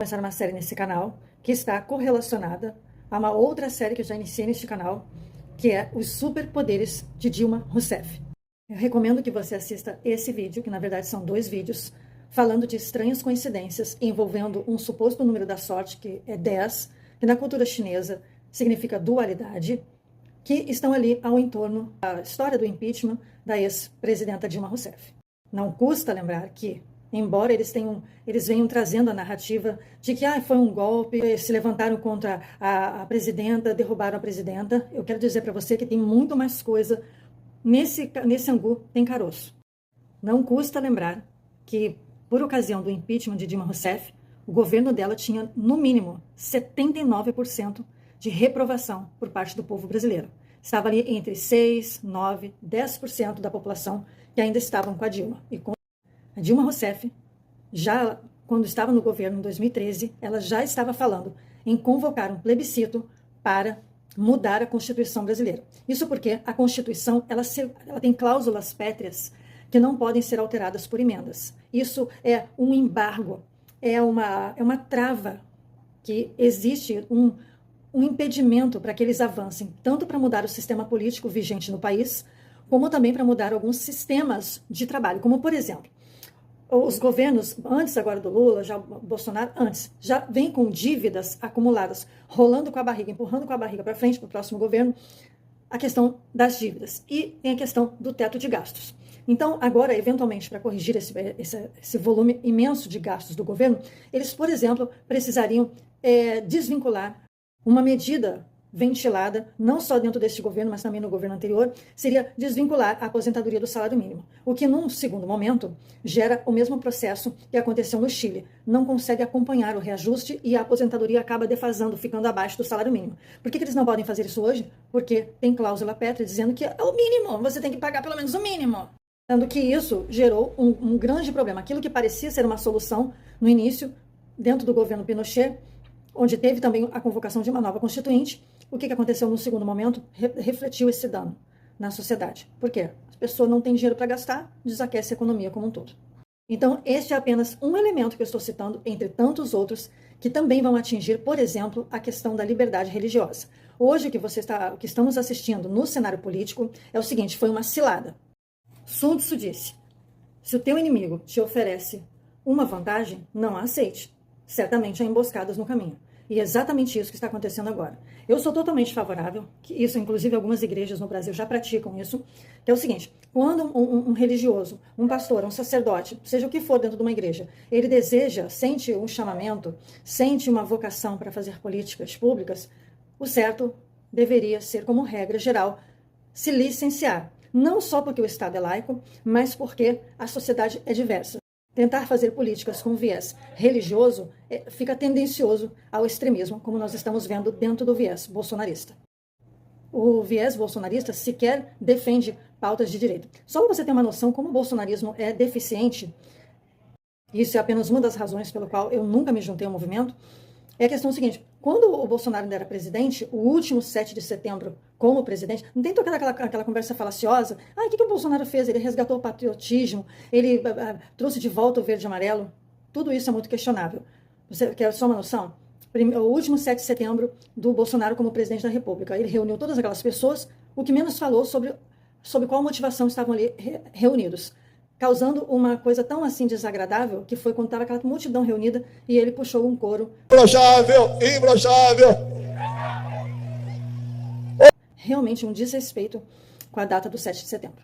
Começar uma série nesse canal que está correlacionada a uma outra série que eu já iniciei neste canal, que é os superpoderes de Dilma Rousseff. Eu recomendo que você assista esse vídeo, que na verdade são 2 vídeos, falando de estranhas coincidências envolvendo um suposto número da sorte, que é 10, que na cultura chinesa significa dualidade, que estão ali ao entorno da história do impeachment da ex-presidenta Dilma Rousseff. Não custa lembrar que, embora eles venham trazendo a narrativa de que foi um golpe, se levantaram contra a presidenta, derrubaram a presidenta, eu quero dizer para você que tem muito mais coisa nesse angu, tem caroço. Não custa lembrar que, por ocasião do impeachment de Dilma Rousseff, o governo dela tinha, no mínimo, 79% de reprovação por parte do povo brasileiro. Estava ali entre 6%, 9%, 10% da população que ainda estavam com a Dilma. E com a Dilma Rousseff, já quando estava no governo em 2013, ela já estava falando em convocar um plebiscito para mudar a Constituição brasileira. Isso porque a Constituição ela tem cláusulas pétreas que não podem ser alteradas por emendas. Isso é um embargo, é uma trava, que existe um impedimento para que eles avancem, tanto para mudar o sistema político vigente no país, como também para mudar alguns sistemas de trabalho, como, por exemplo, os governos, antes agora do Lula, já o Bolsonaro, antes, já vem com dívidas acumuladas, rolando com a barriga, empurrando com a barriga para frente para o próximo governo, a questão das dívidas. E tem a questão do teto de gastos. Então, agora, eventualmente, para corrigir esse volume imenso de gastos do governo, eles, por exemplo, precisariam desvincular uma medida ventilada, não só dentro deste governo, mas também no governo anterior, seria desvincular a aposentadoria do salário mínimo. O que, num segundo momento, gera o mesmo processo que aconteceu no Chile. Não consegue acompanhar o reajuste e a aposentadoria acaba defasando, ficando abaixo do salário mínimo. Por que eles não podem fazer isso hoje? Porque tem cláusula pétrea dizendo que é o mínimo, você tem que pagar pelo menos o mínimo. Sendo que isso gerou um grande problema. Aquilo que parecia ser uma solução no início, dentro do governo Pinochet, onde teve também a convocação de uma nova constituinte, o que aconteceu no segundo momento refletiu esse dano na sociedade. Por quê? As pessoas não têm dinheiro para gastar, desaquece a economia como um todo. Então, este é apenas um elemento que eu estou citando, entre tantos outros, que também vão atingir, por exemplo, a questão da liberdade religiosa. Hoje, o que estamos assistindo no cenário político é o seguinte, foi uma cilada. Sun Tzu disse, se o teu inimigo te oferece uma vantagem, não a aceite. Certamente há emboscadas no caminho. E é exatamente isso que está acontecendo agora. Eu sou totalmente favorável, que isso, inclusive, algumas igrejas no Brasil já praticam isso, que é o seguinte, quando um religioso, um pastor, um sacerdote, seja o que for dentro de uma igreja, ele sente um chamamento, sente uma vocação para fazer políticas públicas, o certo deveria ser, como regra geral, se licenciar. Não só porque o Estado é laico, mas porque a sociedade é diversa. Tentar fazer políticas com viés religioso fica tendencioso ao extremismo, como nós estamos vendo dentro do viés bolsonarista. O viés bolsonarista sequer defende pautas de direita. Só para você ter uma noção como o bolsonarismo é deficiente, isso é apenas uma das razões pelo qual eu nunca me juntei ao movimento, é a questão seguinte, quando o Bolsonaro ainda era presidente, o último 7 de setembro como presidente, não tem toda aquela conversa falaciosa, o que o Bolsonaro fez? Ele resgatou o patriotismo, ele trouxe de volta o verde e amarelo, tudo isso é muito questionável. Você quer só uma noção? O último 7 de setembro do Bolsonaro como presidente da República, ele reuniu todas aquelas pessoas, o que menos falou sobre qual motivação estavam ali reunidos, causando uma coisa tão assim desagradável, que foi quando estava aquela multidão reunida e ele puxou um coro. Imbrochável, imbrochável. Realmente um desrespeito com a data do 7 de setembro.